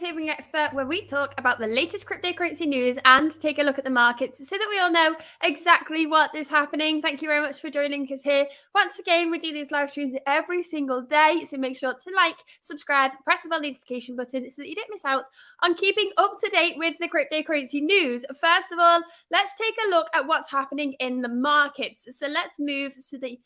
Gaming Expert, where we talk about the latest cryptocurrency news and take a look at the markets so that we all know exactly what is happening. Thank you very much for joining us here. Once again, we do these live streams every single day, so make sure to like, subscribe, press the bell notification button so that you don't miss out on keeping up to date with the cryptocurrency news. First of all, let's take a look at what's happening in the markets. So let's move to the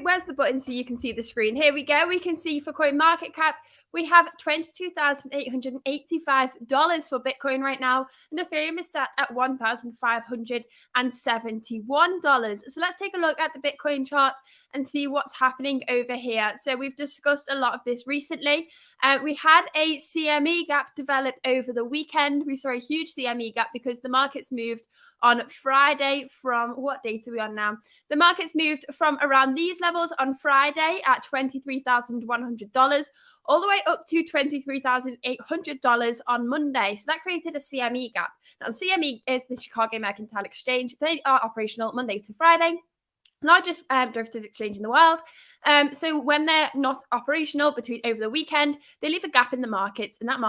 where's the button so you can see the screen? Here we go. We can see for coin market cap, we have $22,885 for Bitcoin right now, and Ethereum is set at $1,571. So let's take a look at the Bitcoin chart and see what's happening over here. So we've discussed a lot of this recently. We had a CME gap develop over the weekend. We saw a huge CME gap because the markets moved on Friday from, what date are we on now? The markets moved from around these levels on Friday at $23,100 all the way up to $23,800 on Monday. So that created a CME gap. Now, CME is the Chicago Mercantile Exchange. They are operational Monday to Friday. Largest derivative exchange in the world. So when they're not operational over the weekend, they leave a gap in the markets, and that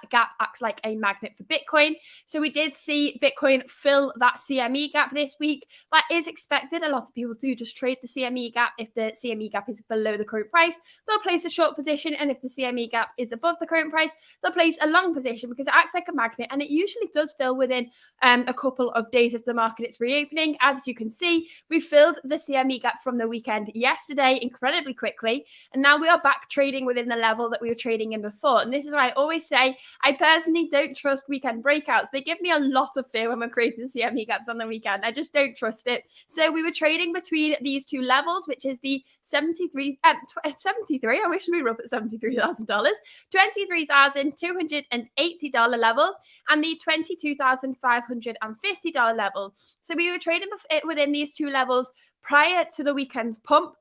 gap acts like a magnet for Bitcoin. So we did see Bitcoin fill that CME gap this week. That is expected. A lot of people do just trade the CME gap. If the CME gap is below the current price, they'll place a short position, and if the CME gap is above the current price, they'll place a long position because it acts like a magnet, and it usually does fill within a couple of days of the market it's reopening. As you can see, we filled the CME gap from the weekend yesterday incredibly quickly, and now we are back trading within the level that we were trading in before. And this is why I always say I personally don't trust weekend breakouts. They give me a lot of fear when we're creating CME gaps on the weekend. I just don't trust it. So we were trading between these two levels, which is the 73. I wish we were up at $73,000, $23,280 level, and the $22,550 level. So we were trading within these two levels prior to the weekend's pump.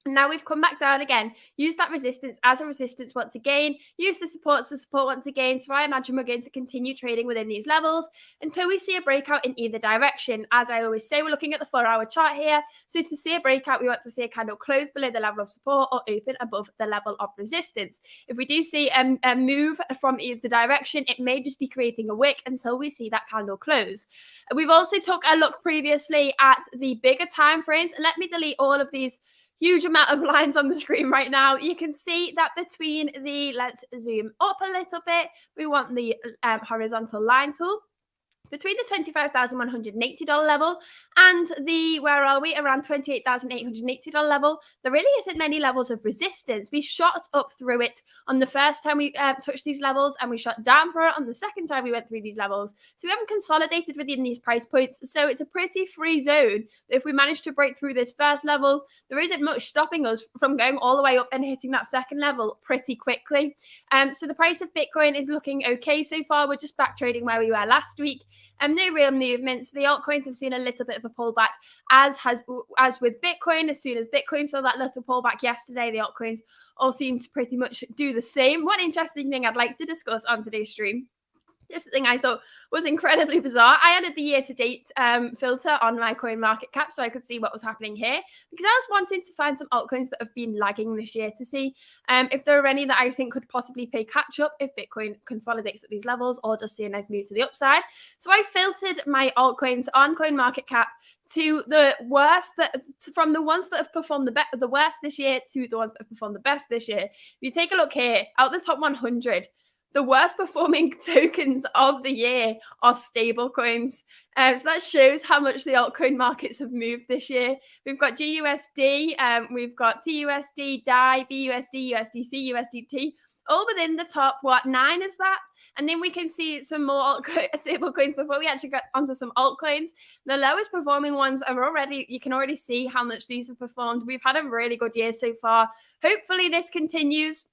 Now we've come back down again, use that resistance as a resistance once again, use the support as a support once again. So I imagine we're going to continue trading within these levels until we see a breakout in either direction. As I always say, we're looking at the 4-hour chart here. So to see a breakout, we want to see a candle close below the level of support or open above the level of resistance. If we do see a move from either direction, it may just be creating a wick until we see that candle close. We've also took a look previously at the bigger time frames. Let me delete all of these huge amount of lines on the screen right now. You can see that between let's zoom up a little bit. We want the horizontal line tool. Between the $25,180 level and around $28,880 level, there really isn't many levels of resistance. We shot up through it on the first time we touched these levels, and we shot down for it on the second time we went through these levels. So we haven't consolidated within these price points. So it's a pretty free zone. If we manage to break through this first level, there isn't much stopping us from going all the way up and hitting that second level pretty quickly. So the price of Bitcoin is looking okay so far. We're just back trading where we were last week. No real movements. The altcoins have seen a little bit of a pullback, as with Bitcoin. As soon as Bitcoin saw that little pullback yesterday, the altcoins all seem to pretty much do the same. One interesting thing I'd like to discuss on today's stream, just a thing I thought was incredibly bizarre. I added the year-to-date filter on my coin market cap so I could see what was happening here, because I was wanting to find some altcoins that have been lagging this year to see if there are any that I think could possibly play catch-up if Bitcoin consolidates at these levels or does see a nice move to the upside. So I filtered my altcoins on coin market cap to the worst, from the ones that have performed the worst this year to the ones that have performed the best this year. If you take a look here, out the top 100, the worst performing tokens of the year are stable coins. So that shows how much the altcoin markets have moved this year. We've got GUSD, we've got TUSD, DAI, BUSD, USDC, USDT, all within the top, 9 is that? And then we can see some more stable coins before we actually get onto some altcoins. The lowest performing ones are you can already see how much these have performed. We've had a really good year so far. Hopefully this continues.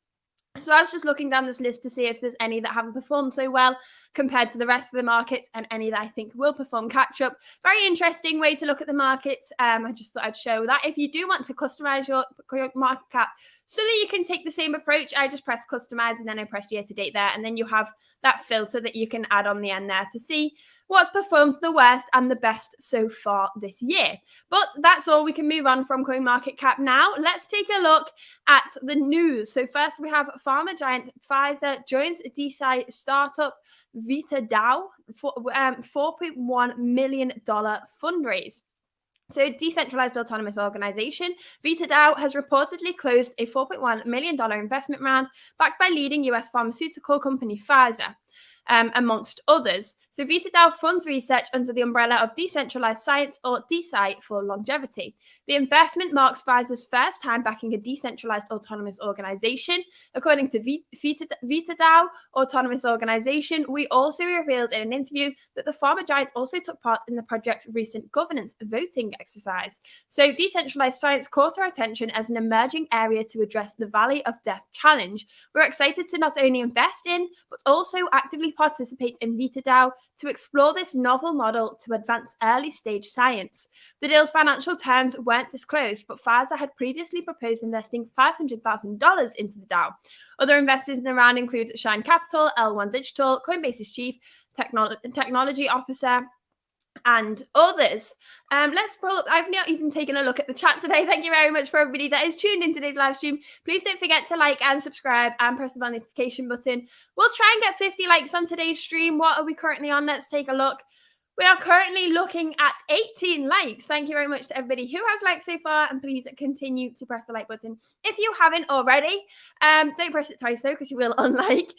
So I was just looking down this list to see if there's any that haven't performed so well compared to the rest of the market, and any that I think will perform catch up. Very interesting way to look at the market. I just thought I'd show that. If you do want to customize your market cap so that you can take the same approach, I just press customize and then I press year to date there, and then you have that filter that you can add on the end there to see what's performed the worst and the best so far this year. But that's all. We can move on from CoinMarketCap now. Let's take a look at the news. So first we have pharma giant Pfizer joins DeFi startup VitaDAO for $4.1 million fundraise. So, decentralized autonomous organization, VitaDAO has reportedly closed a $4.1 million investment round backed by leading US pharmaceutical company Pfizer, amongst others. So, VitaDAO funds research under the umbrella of decentralized science, or DeSci for longevity. The investment marks Pfizer's first time backing a decentralized autonomous organization. According to VitaDAO Autonomous Organization, we also revealed in an interview that the pharma giant also took part in the project's recent governance voting exercise. So, decentralized science caught our attention as an emerging area to address the Valley of Death challenge. We're excited to not only invest in, but also actively participate in VitaDAO to explore this novel model to advance early-stage science. The deal's financial terms weren't disclosed, but Pfizer had previously proposed investing $500,000 into the DAO. Other investors in the round include Shine Capital, L1 Digital, Coinbase's chief technology officer, and others. Let's scroll up. I've not even taken a look at the chat today. Thank you very much for everybody that is tuned in today's live stream. Please don't forget to like and subscribe and press the bell notification button. We'll try and get 50 likes on today's stream. What are we currently on? Let's take a look. We are currently looking at 18 likes. Thank you very much to everybody who has liked so far, and please continue to press the like button if you haven't already. Don't press it twice though, because you will unlike.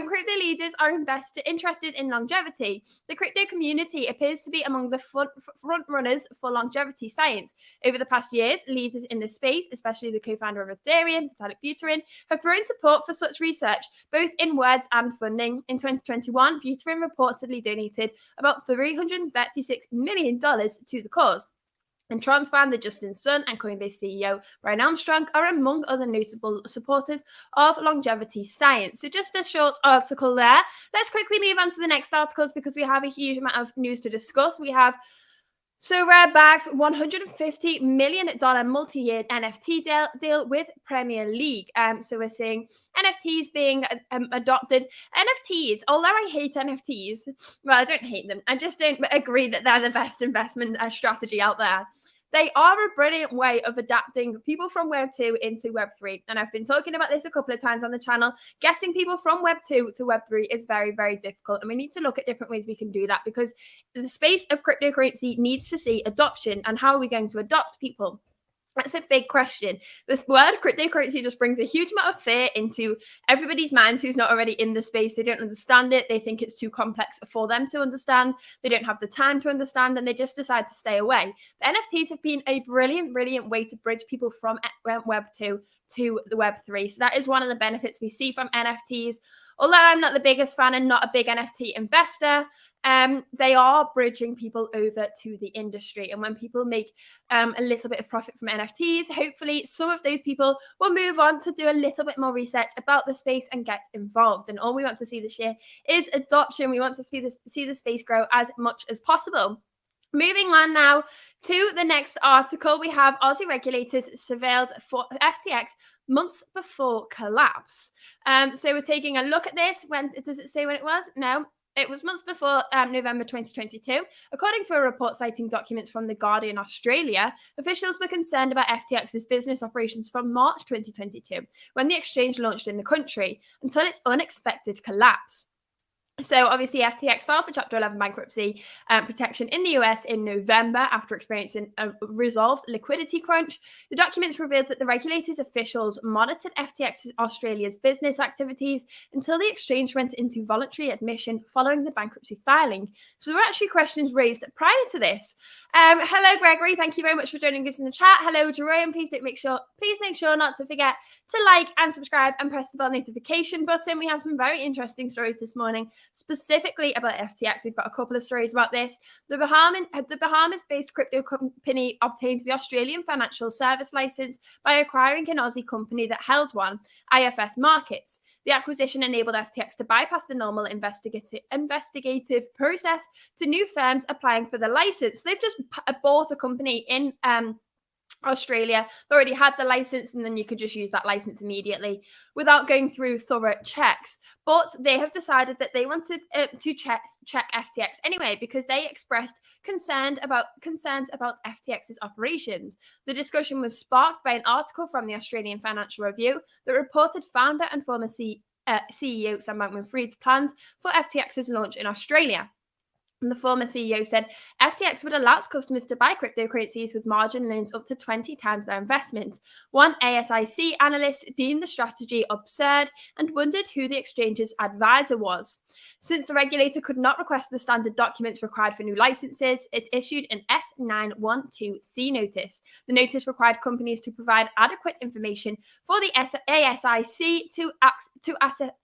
Crypto leaders are interested in longevity. The crypto community appears to be among the front runners for longevity science. Over the past years, leaders in this space, especially the co-founder of Ethereum, Vitalik Buterin, have thrown support for such research, both in words and funding. In 2021, Buterin reportedly donated about $336 million to the cause. And Trump's founder Justin Sun and Coinbase CEO Brian Armstrong are among other notable supporters of longevity science. So just a short article there. Let's quickly move on to the next articles because we have a huge amount of news to discuss. We have Rare bags $150 million multi-year NFT deal with Premier League. So we're seeing NFTs being adopted. NFTs, although I hate NFTs, well, I don't hate them. I just don't agree that they're the best investment strategy out there. They are a brilliant way of adapting people from Web 2 into Web 3. And I've been talking about this a couple of times on the channel. Getting people from Web 2 to Web 3 is very, very difficult. And we need to look at different ways we can do that because the space of cryptocurrency needs to see adoption. And how are we going to adopt people? That's a big question. This word cryptocurrency just brings a huge amount of fear into everybody's minds who's not already in the space. They don't understand it. They think it's too complex for them to understand. They don't have the time to understand, and they just decide to stay away. The NFTs have been a brilliant, brilliant way to bridge people from Web 2 to the Web 3. So that is one of the benefits we see from NFTs. Although I'm not the biggest fan and not a big NFT investor, they are bridging people over to the industry. And when people make a little bit of profit from NFTs, hopefully some of those people will move on to do a little bit more research about the space and get involved. And all we want to see this year is adoption. We want to see the space grow as much as possible. Moving on now to the next article, we have Aussie regulators surveilled for FTX months before collapse. So we're taking a look at this. When does it say when it was? No. It was months before November 2022. According to a report citing documents from The Guardian Australia, officials were concerned about FTX's business operations from March 2022, when the exchange launched in the country, until its unexpected collapse. So obviously FTX filed for Chapter 11 bankruptcy protection in the US in November after experiencing a resolved liquidity crunch. The documents revealed that the regulators' officials monitored FTX Australia's business activities until the exchange went into voluntary admission following the bankruptcy filing. So there were actually questions raised prior to this. Hello, Gregory. Thank you very much for joining us in the chat. Hello, Jerome. Please make sure not to forget to like and subscribe and press the bell notification button. We have some very interesting stories this morning, specifically about FTX. We've got a couple of stories about this. The Bahamas-based crypto company obtained the Australian financial service license by acquiring an Aussie company that held one, IFS Markets. The acquisition enabled FTX to bypass the normal investigative process to new firms applying for the license. They've just bought a company in Australia, they already had the license, and then you could just use that license immediately without going through thorough checks. But they have decided that they wanted to check FTX anyway, because they expressed concerns about FTX's operations. The discussion was sparked by an article from the Australian Financial Review that reported founder and former CEO Sam Bankman-Fried's plans for FTX's launch in Australia. And the former CEO said FTX would allow its customers to buy cryptocurrencies with margin loans up to 20 times their investment. One ASIC analyst deemed the strategy absurd and wondered who the exchange's advisor was. Since the regulator could not request the standard documents required for new licenses, it issued an S912C notice. The notice required companies to provide adequate information for the ASIC to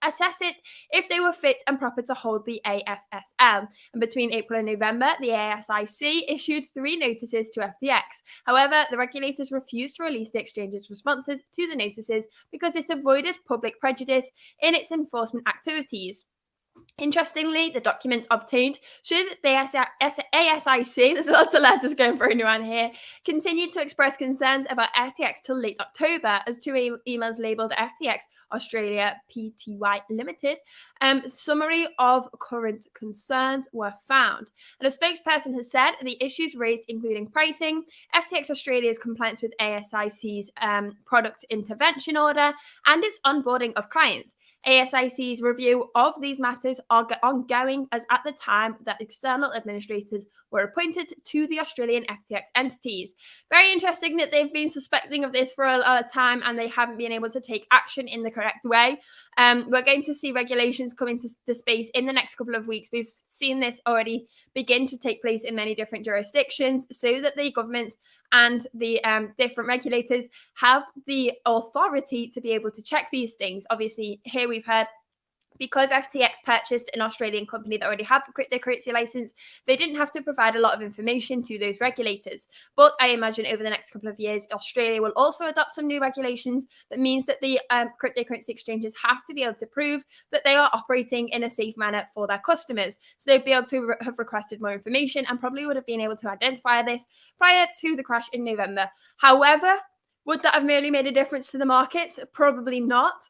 assess it if they were fit and proper to hold the AFSL. And between April and November, the ASIC issued 3 notices to FTX. However, the regulators refused to release the exchange's responses to the notices because it avoided public prejudice in its enforcement activities. Interestingly, the document obtained showed that the ASIC, there's lots of letters going for anyone here, continued to express concerns about FTX till late October, as 2 emails labelled FTX Australia Pty Limited summary of current concerns were found. And a spokesperson has said the issues raised, including pricing, FTX Australia's compliance with ASIC's product intervention order, and its onboarding of clients. ASIC's review of these matters are ongoing, as at the time that external administrators were appointed to the Australian FTX entities. Very interesting that they've been suspecting of this for a time and they haven't been able to take action in the correct way. We're going to see regulations come into the space in the next couple of weeks. We've seen this already begin to take place in many different jurisdictions, so that the governments and the different regulators have the authority to be able to check these things. Obviously, here we've heard, because FTX purchased an Australian company that already had the cryptocurrency license, they didn't have to provide a lot of information to those regulators. But I imagine over the next couple of years, Australia will also adopt some new regulations that means that the cryptocurrency exchanges have to be able to prove that they are operating in a safe manner for their customers. So they'd be able to have requested more information and probably would have been able to identify this prior to the crash in November. However, would that have merely made a difference to the markets? Probably not.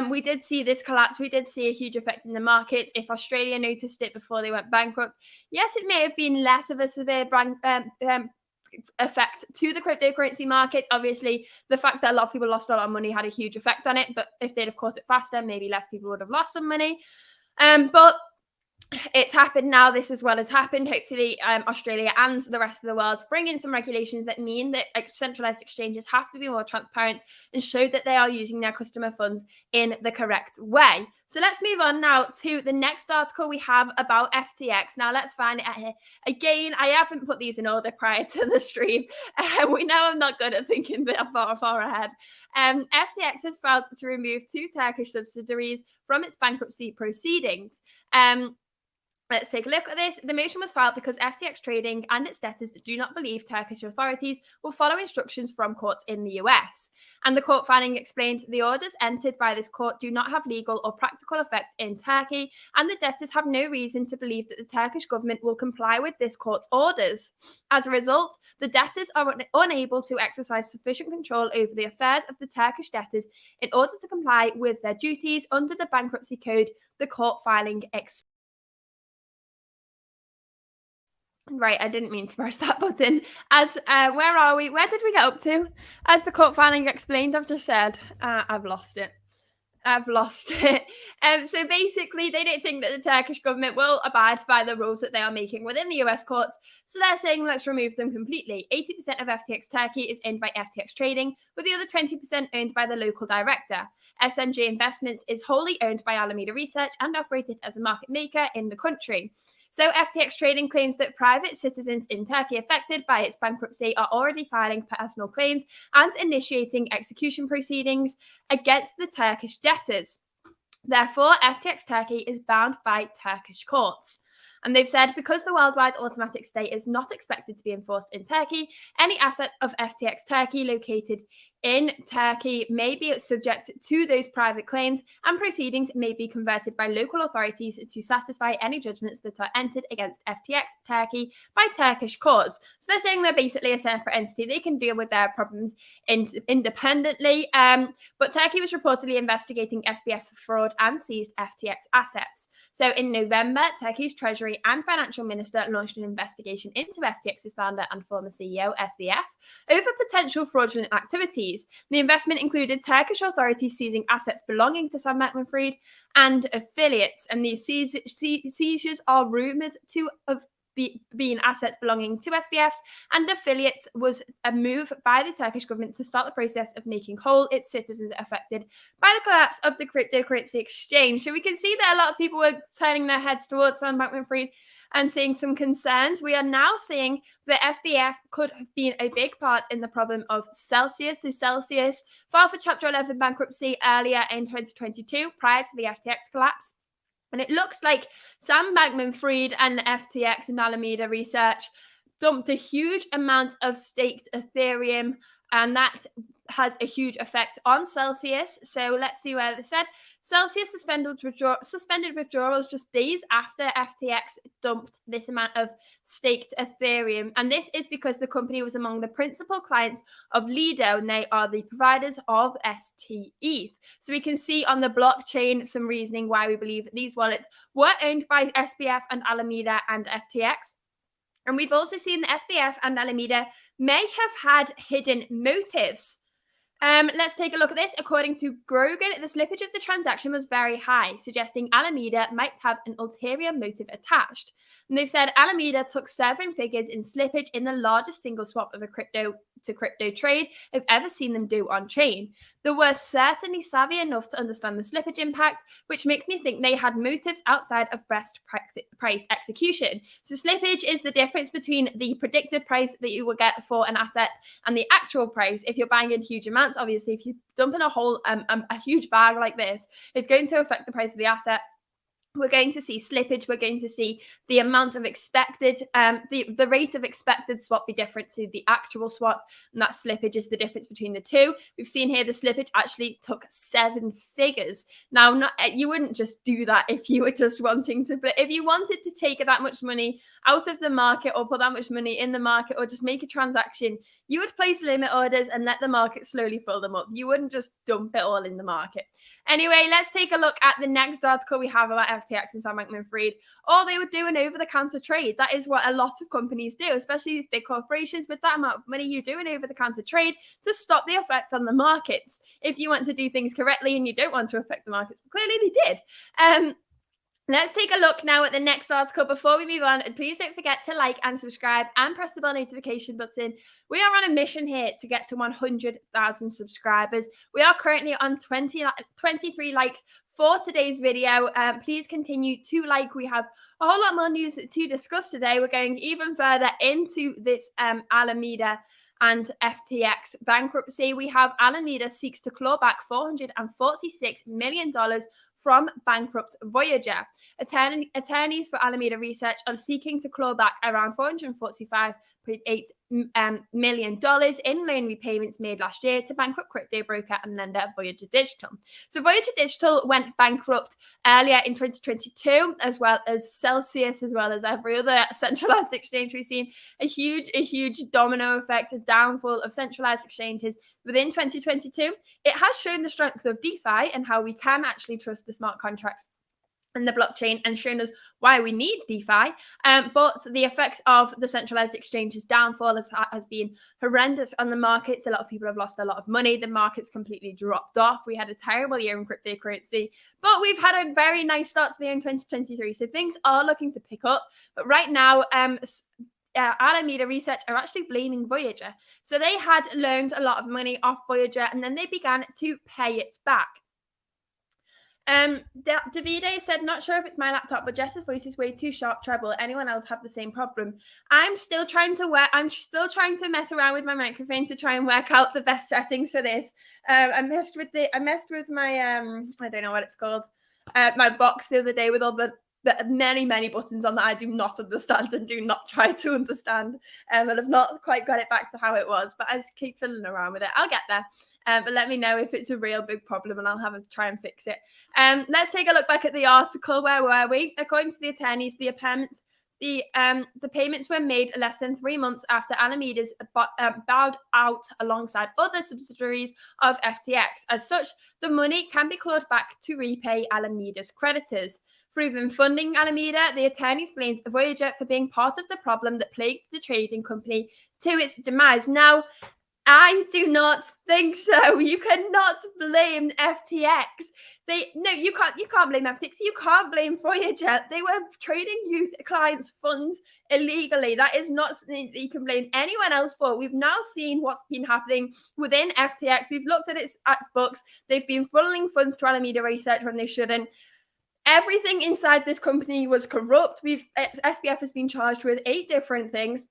We did see this collapse. We did see a huge effect in the markets. If Australia noticed it before they went bankrupt, yes, it may have been less of a severe effect to the cryptocurrency markets. Obviously, the fact that a lot of people lost a lot of money had a huge effect on it. But if they'd have caught it faster, maybe less people would have lost some money. But it's happened now. This as well has happened. Hopefully, Australia and the rest of the world bring in some regulations that mean that centralized exchanges have to be more transparent and show that they are using their customer funds in the correct way. So let's move on now to the next article we have about FTX. Now let's find it here. Again, I haven't put these in order prior to the stream. We know I'm not good at thinking that far ahead. FTX has filed to remove 2 Turkish subsidiaries from its bankruptcy proceedings. Let's take a look at this. The motion was filed because FTX Trading and its debtors do not believe Turkish authorities will follow instructions from courts in the US. And the court filing explained the orders entered by this court do not have legal or practical effect in Turkey, and the debtors have no reason to believe that the Turkish government will comply with this court's orders. As a result, the debtors are unable to exercise sufficient control over the affairs of the Turkish debtors in order to comply with their duties under the bankruptcy code, the court filing explained. Right, I didn't mean to press that button. As where are we? Where did we get up to? As the court filing explained, I've just said I've lost it. So basically, they don't think that the Turkish government will abide by the rules that they are making within the US courts. So they're saying, let's remove them completely. 80% of FTX Turkey is owned by FTX Trading, with the other 20% owned by the local director. SNG Investments is wholly owned by Alameda Research and operated as a market maker in the country. So FTX Trading claims that private citizens in Turkey affected by its bankruptcy are already filing personal claims and initiating execution proceedings against the Turkish debtors. Therefore, FTX Turkey is bound by Turkish courts. And they've said because the worldwide automatic stay is not expected to be enforced in Turkey, any assets of FTX Turkey located in Turkey may be subject to those private claims, and proceedings may be converted by local authorities to satisfy any judgments that are entered against FTX Turkey by Turkish courts. So they're saying they're basically a separate entity. They can deal with their problems independently. But Turkey was reportedly investigating SBF for fraud and seized FTX assets. So in November, Turkey's Treasury and Financial Minister launched an investigation into FTX's founder and former CEO, SBF, over potential fraudulent activities. The investment included Turkish authorities seizing assets belonging to Sam Bankman-Fried and affiliates, and these seizures are rumoured to have being assets belonging to SBFs and affiliates was a move by the Turkish government to start the process of making whole its citizens affected by the collapse of the cryptocurrency exchange. So we can see that a lot of people were turning their heads towards Sam Bankman-Fried and seeing some concerns. We are now seeing that SBF could have been a big part in the problem of Celsius. So Celsius filed for Chapter 11 bankruptcy earlier in 2022 prior to the FTX collapse. And it looks like Sam Bankman-Fried and FTX and Alameda Research dumped a huge amount of staked Ethereum, and that has a huge effect on Celsius. So let's see where they said Celsius suspended withdrawals just days after FTX dumped this amount of staked Ethereum. And this is because the company was among the principal clients of Lido, and they are the providers of STETH. So we can see on the blockchain some reasoning why we believe that these wallets were owned by SBF and Alameda and FTX. And we've also seen that SBF and Alameda may have had hidden motives. Let's take a look at this. According to Grogan, the slippage of the transaction was very high, suggesting Alameda might have an ulterior motive attached. And they've said Alameda took 7 figures in slippage in the largest single swap of a crypto to crypto trade I've ever seen them do on chain. They were certainly savvy enough to understand the slippage impact, which makes me think they had motives outside of best price execution. So slippage is the difference between the predicted price that you will get for an asset and the actual price. If you're buying in huge amounts, obviously, if you dump in a huge bag like this, it's going to affect the price of the asset. We're going to see slippage. We're going to see the amount of expected, the rate of expected swap be different to the actual swap. And that slippage is the difference between the two. We've seen here the slippage actually took 7 figures. Now, you wouldn't just do that if you were just wanting to, but if you wanted to take that much money out of the market or put that much money in the market or just make a transaction, you would place limit orders and let the market slowly fill them up. You wouldn't just dump it all in the market. Anyway, let's take a look at the next article we have about FTX and Sam Bankman-Fried. All they were doing over-the-counter trade. That is what a lot of companies do, especially these big corporations. With that amount of money, you're doing over-the-counter trade to stop the effect on the markets. If you want to do things correctly and you don't want to affect the markets, clearly they did. Let's take a look now at the next article. Before we move on, please don't forget to like and subscribe and press the bell notification button. We are on a mission here to get to 100,000 subscribers. We are currently on 23 likes for today's video. Please continue to like. We have a whole lot more news to discuss today. We're going even further into this Alameda and FTX bankruptcy. We have Alameda seeks to claw back $446 million from bankrupt Voyager. Attorneys for Alameda Research are seeking to claw back around $445.8 million in loan repayments made last year to bankrupt crypto broker and lender Voyager Digital. So Voyager Digital went bankrupt earlier in 2022, as well as Celsius, as well as every other centralized exchange. We've seen a huge domino effect, a downfall of centralized exchanges within 2022. It has shown the strength of DeFi and how we can actually trust the smart contracts and the blockchain, and shown us why we need DeFi. But the effect of the centralized exchanges downfall has been horrendous on the markets. A lot of people have lost a lot of money. The market's completely dropped off. We had a terrible year in cryptocurrency, but we've had a very nice start to the year in 2023. So things are looking to pick up. But right now, Alameda Research are actually blaming Voyager. So they had loaned a lot of money off Voyager, and then they began to pay it back. Davide said, not sure if it's my laptop, but Jess's voice is way too sharp treble. Anyone else have the same problem? I'm still trying to mess around with my microphone to try and work out the best settings for this. I messed with my I don't know what it's called, my box the other day with all the many, many buttons on that I do not understand and do not try to understand. And I've not quite got it back to how it was, but I just keep fiddling around with it. I'll get there. But let me know if it's a real big problem and I'll have a try and fix it. Let's take a look back at the article. Where were we? According to the attorneys, the payments were made less than 3 months after Alameda's bowed out alongside other subsidiaries of FTX. As such, the money can be clawed back to repay Alameda's creditors. For even funding Alameda, the attorneys blamed Voyager for being part of the problem that plagued the trading company to its demise. Now, I do not think so. You cannot blame FTX. You can't blame FTX. You can't blame Voyager. They were trading youth clients' funds illegally. That is not something that you can blame anyone else for. We've now seen what's been happening within FTX. We've looked at its books. They've been funneling funds to Alameda Research when they shouldn't. Everything inside this company was corrupt. SBF has been charged with 8 different things.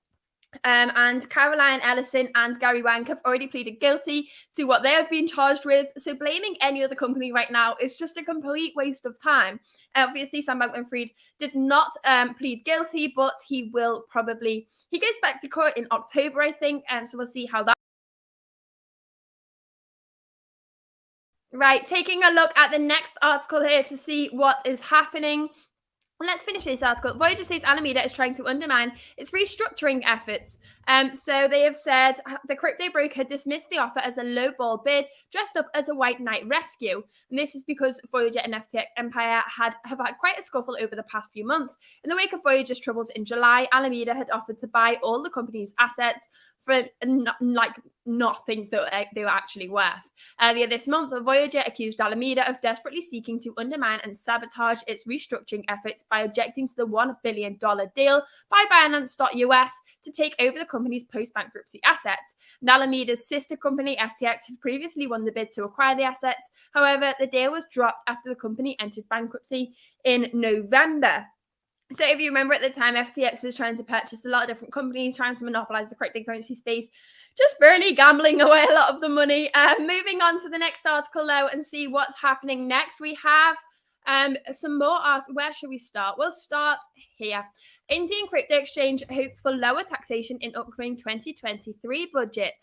And Caroline Ellison and Gary Wang have already pleaded guilty to what they have been charged with. So blaming any other company right now is just a complete waste of time. Obviously, Sam Bankman-Fried did not plead guilty, but he goes back to court in October, I think. So we'll see how that. Right, taking a look at the next article here to see what is happening. Let's finish this article. Voyager says Alameda is trying to undermine its restructuring efforts. So they have said the crypto broker dismissed the offer as a lowball bid, dressed up as a white knight rescue. And this is because Voyager and FTX Empire have had quite a scuffle over the past few months. In the wake of Voyager's troubles in July, Alameda had offered to buy all the company's assets for nothing that they were actually worth. Earlier this month, Voyager accused Alameda of desperately seeking to undermine and sabotage its restructuring efforts by objecting to the $1 billion deal by Binance.us to take over the company's post-bankruptcy assets. And Alameda's sister company, FTX, had previously won the bid to acquire the assets. However, the deal was dropped after the company entered bankruptcy in November. So if you remember at the time, FTX was trying to purchase a lot of different companies, trying to monopolize the cryptocurrency space, just barely gambling away a lot of the money. Moving on to the next article though and see what's happening next. We have some more art. Where should we start? We'll start here. Indian crypto exchange hope for lower taxation in upcoming 2023 budget.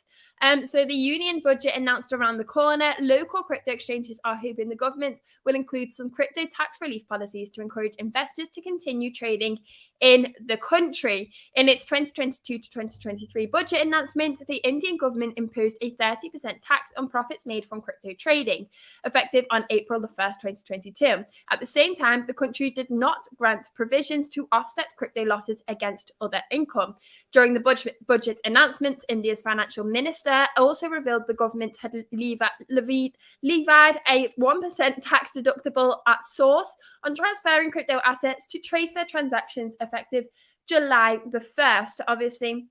So the union budget announced around the corner. Local crypto exchanges are hoping the government will include some crypto tax relief policies to encourage investors to continue trading in the country. In its 2022 to 2023 budget announcement, the Indian government imposed a 30% tax on profits made from crypto trading, effective on April the 1st, 2022. At the same time, the country did not grant provisions to offset crypto losses against other income. During the budget announcement, India's financial minister also revealed the government had levied a 1% tax deductible at source on transferring crypto assets to trace their transactions effective July the 1st. Obviously,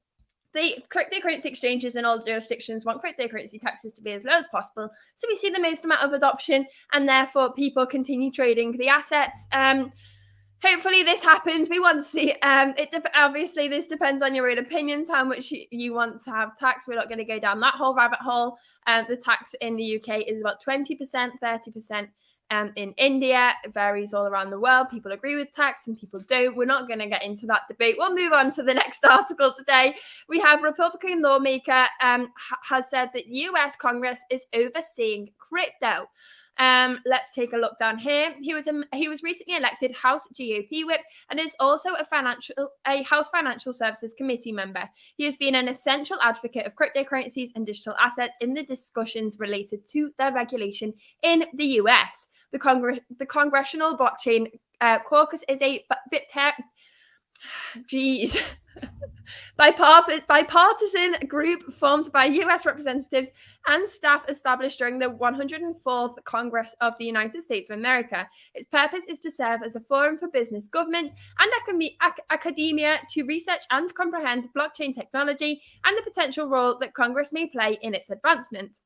the cryptocurrency exchanges in all jurisdictions want cryptocurrency taxes to be as low as possible. So we see the most amount of adoption and therefore people continue trading the assets. Hopefully this happens. We want to see obviously this depends on your own opinions, how much you want to have tax. We're not going to go down that whole rabbit hole. The tax in the UK is about 20%, 30%. In India, it varies all around the world. People agree with tax and people don't. We're not going to get into that debate. We'll move on to the next article today. We have Republican lawmaker has said that US Congress is overseeing crypto. Let's take a look down here. He was recently elected House GOP whip and is also a House Financial Services Committee member. He has been an essential advocate of cryptocurrencies and digital assets in the discussions related to their regulation in the US. The Congressional Blockchain Caucus is a bipartisan group formed by US representatives and staff established during the 104th Congress of the United States of America. Its purpose is to serve as a forum for business, government, and academia to research and comprehend blockchain technology and the potential role that Congress may play in its advancement.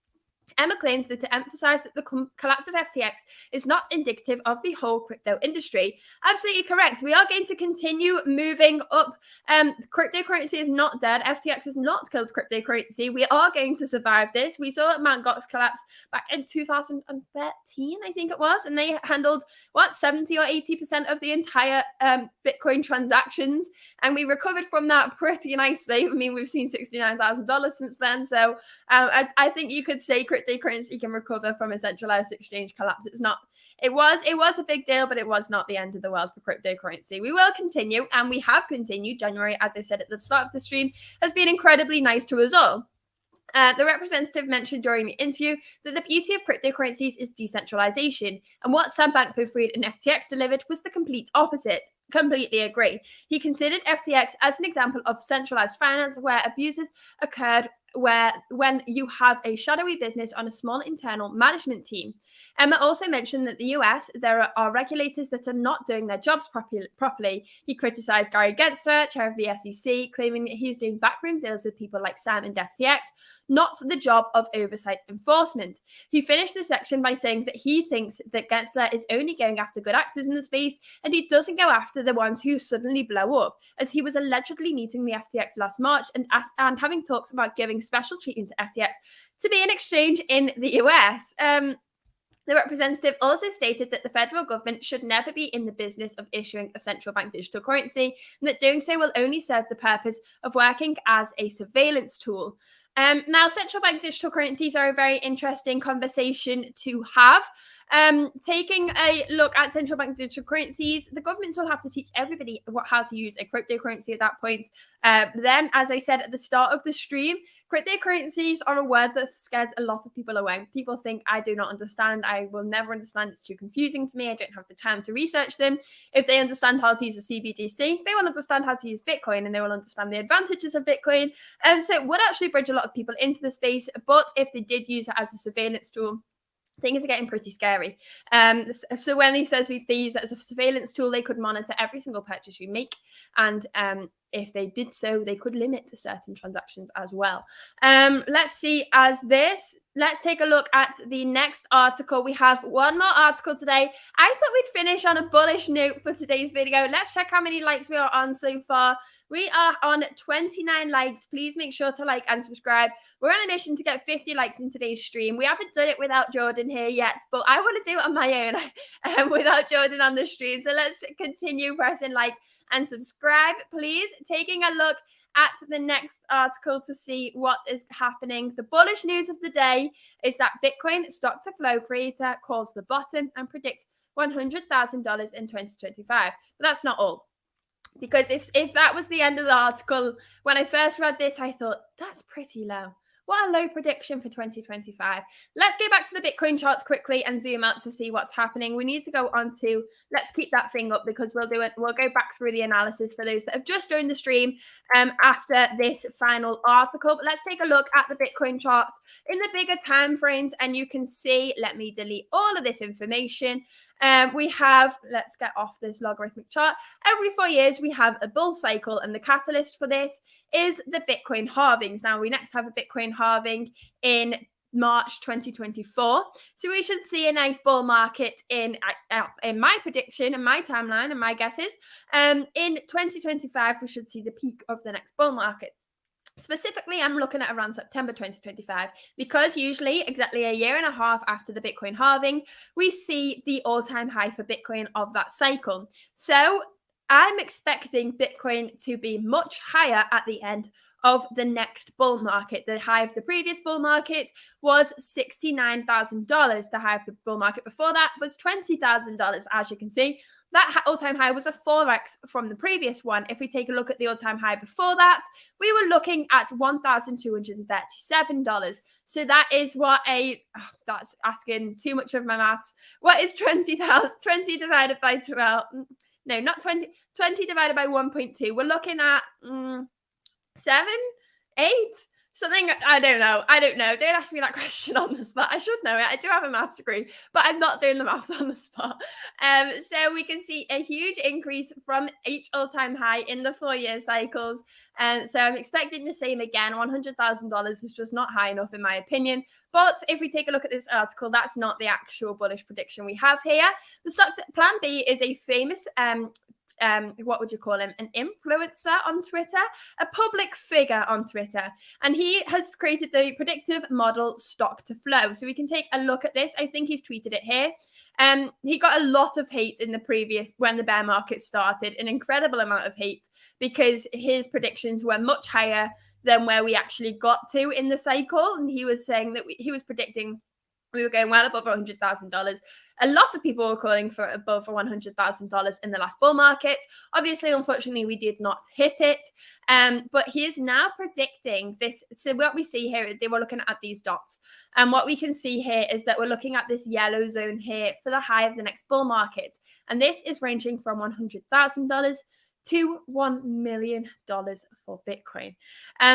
Emma claims that to emphasize that the collapse of FTX is not indicative of the whole crypto industry. Absolutely correct. We are going to continue moving up. Cryptocurrency is not dead. FTX has not killed cryptocurrency. We are going to survive this. We saw Mt. Gox collapse back in 2013, I think it was, and they handled 70 or 80% of the entire Bitcoin transactions, and we recovered from that pretty nicely. I mean, we've seen $69,000 since then, so I think you could say cryptocurrency can recover from a centralized exchange collapse. It was a big deal, but it was not the end of the world for cryptocurrency. We will continue, and we have continued. January, as I said at the start of the stream, has been incredibly nice to us all. The representative mentioned during the interview that the beauty of cryptocurrencies is decentralization, and what Sam Bankman-Fried and FTX delivered was the complete opposite. Completely agree. He considered FTX as an example of centralized finance where abuses occurred when you have a shadowy business on a small internal management team. Emma also mentioned that the US, there are regulators that are not doing their jobs properly. He criticized Gary Gensler, chair of the SEC, claiming that he's doing backroom deals with people like Sam and FTX, not the job of oversight enforcement. He finished the section by saying that he thinks that Gensler is only going after good actors in the space, and he doesn't go after the ones who suddenly blow up, as he was allegedly meeting the FTX last March and having talks about giving special treatment to FTX to be an exchange in the US. The representative also stated that the federal government should never be in the business of issuing a central bank digital currency, and that doing so will only serve the purpose of working as a surveillance tool. Now, central bank digital currencies are a very interesting conversation to have. Taking a look at central bank digital currencies, the governments will have to teach everybody how to use a cryptocurrency at that point. Then, as I said at the start of the stream, cryptocurrencies are a word that scares a lot of people away. People think, I do not understand. I will never understand. It's too confusing for me. I don't have the time to research them. If they understand how to use a CBDC, they will understand how to use Bitcoin, and they will understand the advantages of Bitcoin. So it would actually bridge a lot of people into the space. But if they did use it as a surveillance tool, things are getting pretty scary. So when he says they use it as a surveillance tool, they could monitor every single purchase you make. And if they did so, they could limit certain transactions as well. Let's see let's take a look at the next article. We have one more article today. I thought we'd finish on a bullish note for today's video. Let's check how many likes we are on so far. We are on 29 likes. Please make sure to like and subscribe. We're on a mission to get 50 likes in today's stream. We haven't done it without Jordan here yet, but I want to do it on my own without Jordan on the stream. So let's continue pressing like and subscribe, please. Taking a look at the next article to see what is happening. The bullish news of the day is that Bitcoin stock to flow creator calls the bottom and predicts $100,000 in 2025. But that's not all. Because if that was the end of the article, when I first read this, I thought, that's pretty low. What a low prediction for 2025. Let's go back to the Bitcoin charts quickly and zoom out to see what's happening. We need to go on to, let's keep that thing up because we'll do it. We'll go back through the analysis for those that have just joined the stream after this final article. But let's take a look at the Bitcoin chart in the bigger time frames, and you can see, let me delete all of this information. We have, let's get off this logarithmic chart. Every 4 years, we have a bull cycle, and the catalyst for this is the Bitcoin halvings. Now, we next have a Bitcoin halving in March 2024. So we should see a nice bull market in my prediction and my timeline and my guesses. In 2025, we should see the peak of the next bull market. Specifically, I'm looking at around September 2025, because usually exactly a year and a half after the Bitcoin halving, we see the all-time high for Bitcoin of that cycle. So I'm expecting Bitcoin to be much higher at the end of the next bull market. The high of the previous bull market was $69,000. The high of the bull market before that was $20,000, as you can see. That all-time high was a 4x from the previous one. If we take a look at the all-time high before that, we were looking at $1,237. So that is what that's asking too much of my maths. What is 20 divided by 12? No, not 20. 20 divided by 1.2. We're looking at 7, 8. Something, I don't know. Don't ask me that question on the spot. I should know it. I do have a maths degree, but I'm not doing the maths on the spot. So we can see a huge increase from each all-time high in the 4-year cycles. So I'm expecting the same again. $100,000 is just not high enough in my opinion. But if we take a look at this article, that's not the actual bullish prediction we have here. The stock Plan B is a famous what would you call him? An influencer on Twitter, a public figure on Twitter. And he has created the predictive model stock to flow. So we can take a look at this. I think he's tweeted it here. He got a lot of hate in the previous, when the bear market started, an incredible amount of hate because his predictions were much higher than where we actually got to in the cycle. And he was saying that he was predicting we were going well above $100,000. A lot of people were calling for above $100,000 in the last bull market. Obviously, unfortunately, we did not hit it. But he is now predicting this. So what we see here, they were looking at these dots. And what we can see here is that we're looking at this yellow zone here for the high of the next bull market. And this is ranging from $100,000 to $1 million for Bitcoin.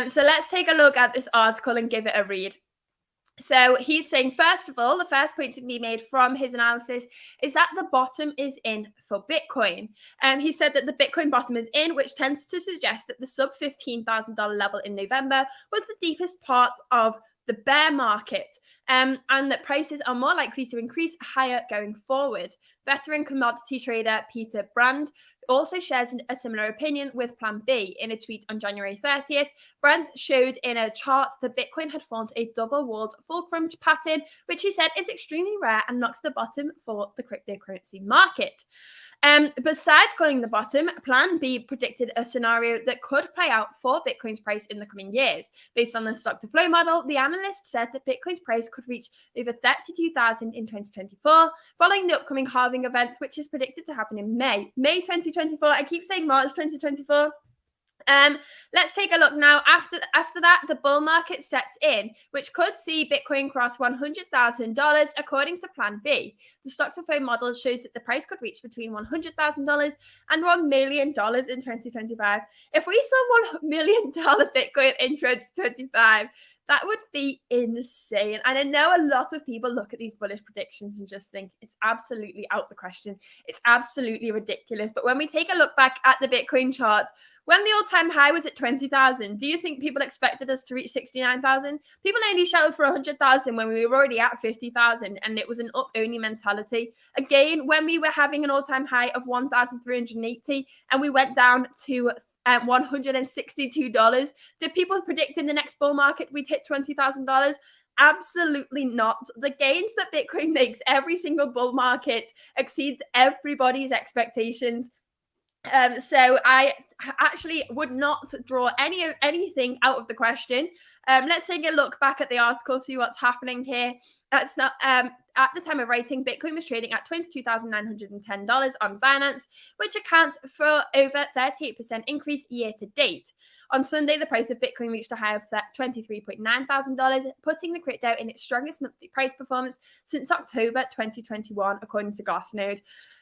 So let's take a look at this article and give it a read. So he's saying, first of all, the first point to be made from his analysis is that the bottom is in for Bitcoin. He said that the Bitcoin bottom is in, which tends to suggest that the sub $15,000 level in November was the deepest part of the bear market, and that prices are more likely to increase higher going forward. Veteran commodity trader Peter Brand also shares a similar opinion with Plan B. In a tweet on January 30th, Brand showed in a chart that Bitcoin had formed a double-walled fulcrum pattern, which he said is extremely rare and knocks the bottom for the cryptocurrency market. Besides calling the bottom, Plan B predicted a scenario that could play out for Bitcoin's price in the coming years. Based on the stock to flow model, the analyst said that Bitcoin's price could reach over 32,000 in 2024, following the upcoming halving event, which is predicted to happen in May 2024. I keep saying March 2024. Let's take a look now. After that, the bull market sets in, which could see Bitcoin cross $100,000 according to Plan B. The stock to flow model shows that the price could reach between $100,000 and $1 million in 2025. If we saw $1 million Bitcoin in 2025, that would be insane. And I know a lot of people look at these bullish predictions and just think it's absolutely out the question. It's absolutely ridiculous. But when we take a look back at the Bitcoin chart, when the all-time high was at 20,000, do you think people expected us to reach 69,000? People only shouted for 100,000 when we were already at 50,000, and it was an up-only mentality. Again, when we were having an all-time high of 1,380 and we went down to $162. Did people predict in the next bull market we'd hit $20,000? Absolutely not. The gains that Bitcoin makes every single bull market exceeds everybody's expectations. So I actually would not draw anything out of the question. Let's take a look back at the article, see what's happening here. That's not at the time of writing, Bitcoin was trading at $22,910 on Binance, which accounts for over 38% increase year to date. On Sunday, the price of Bitcoin reached a high of $23,900, putting the crypto in its strongest monthly price performance since October 2021, according to Glassnode.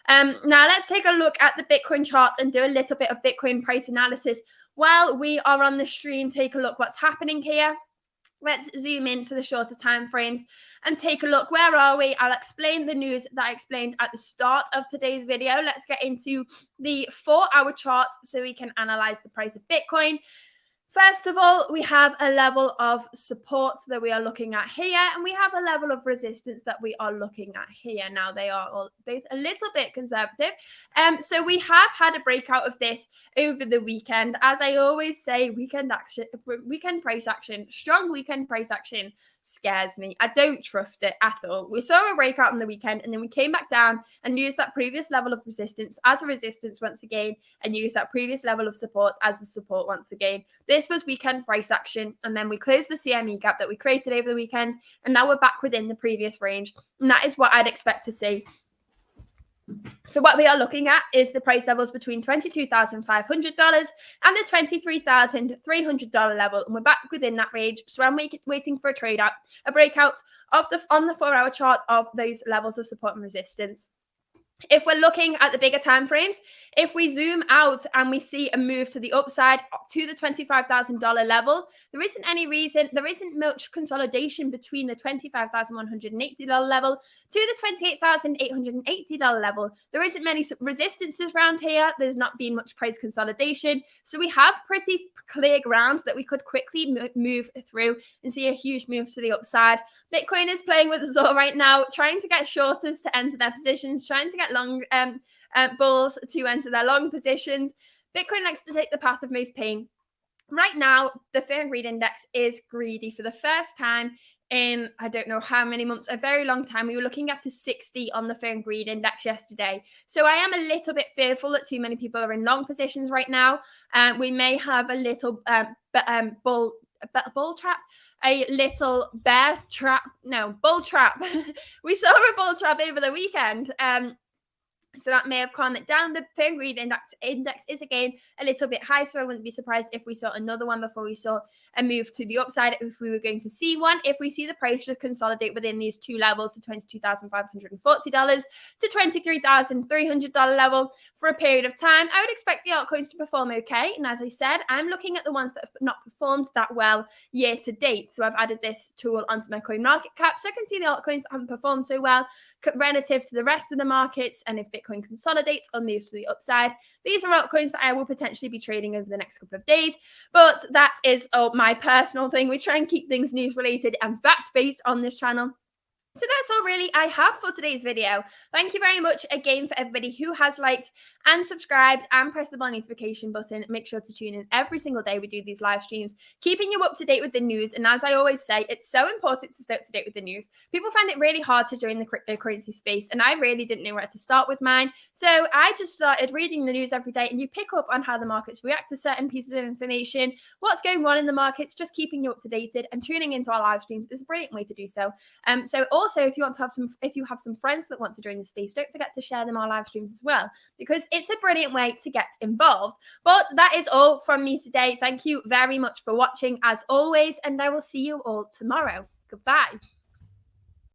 Now, let's take a look at the Bitcoin chart and do a little bit of Bitcoin price analysis. While we are on the stream, take a look what's happening here. Let's zoom into the shorter time frames and take a look. Where are we? I'll explain the news that I explained at the start of today's video. Let's get into the 4-hour chart so we can analyze the price of Bitcoin. First of all, we have a level of support that we are looking at here, and we have a level of resistance that we are looking at here. Now, they are all both a little bit conservative. So we have had a breakout of this over the weekend. As I always say, weekend price action, strong weekend price action scares me. I don't trust it at all. We saw a breakout on the weekend, and then we came back down and used that previous level of resistance as a resistance once again, and used that previous level of support as a support once again. This was weekend price action, and then we closed the CME gap that we created over the weekend, and now we're back within the previous range, and that is what I'd expect to see. So what we are looking at is the price levels between $22,500 and the $23,300 level, and we're back within that range. So I'm waiting for a breakout of on the 4-hour chart of those levels of support and resistance. If we're looking at the bigger time frames, if we zoom out and we see a move to the upside to the $25,000 level, there isn't much consolidation between the $25,180 level to the $28,880 level. There isn't many resistances around here. There's not been much price consolidation. So we have pretty clear ground that we could quickly move through and see a huge move to the upside. Bitcoin is playing with us all right now, trying to get shorters to enter their positions, trying to get long bulls to enter their long positions. Bitcoin likes to take the path of most pain. Right now, the Fear and Greed Index is greedy for the first time in I don't know how many months, a very long time. We were looking at a 60 on the Fear and Greed Index yesterday. So I am a little bit fearful that too many people are in long positions right now. We may have a little bull trap, a little bear trap, no, bull trap. We saw a bull trap over the weekend. So that may have calmed it down. The Fear and Greed Index is again a little bit high, so I wouldn't be surprised if we saw another one before we saw a move to the upside, if we were going to see one. If we see the price just consolidate within these two levels, the $22,540 to $23,300 level for a period of time, I would expect the altcoins to perform okay. And as I said, I'm looking at the ones that have not performed that well year to date. So I've added this tool onto my coin market cap, so I can see the altcoins that haven't performed so well relative to the rest of the markets. And if Bitcoin consolidates or moves to the upside, these are altcoins that I will potentially be trading over the next couple of days. But that is my personal thing. We try and keep things news related and fact based on this channel. So that's all really I have for today's video. Thank you very much again for everybody who has liked and subscribed and pressed the bell notification button. Make sure to tune in every single day we do these live streams, keeping you up to date with the news. And as I always say, it's so important to stay up to date with the news. People find it really hard to join the cryptocurrency space, and I really didn't know where to start with mine. So I just started reading the news every day, and you pick up on how the markets react to certain pieces of information, what's going on in the markets. Just keeping you up to date and tuning into our live streams is a brilliant way to do so. Also, if you have some friends that want to join the space, don't forget to share them our live streams as well, because it's a brilliant way to get involved. But that is all from me today. Thank you very much for watching as always, and I will see you all tomorrow. Goodbye.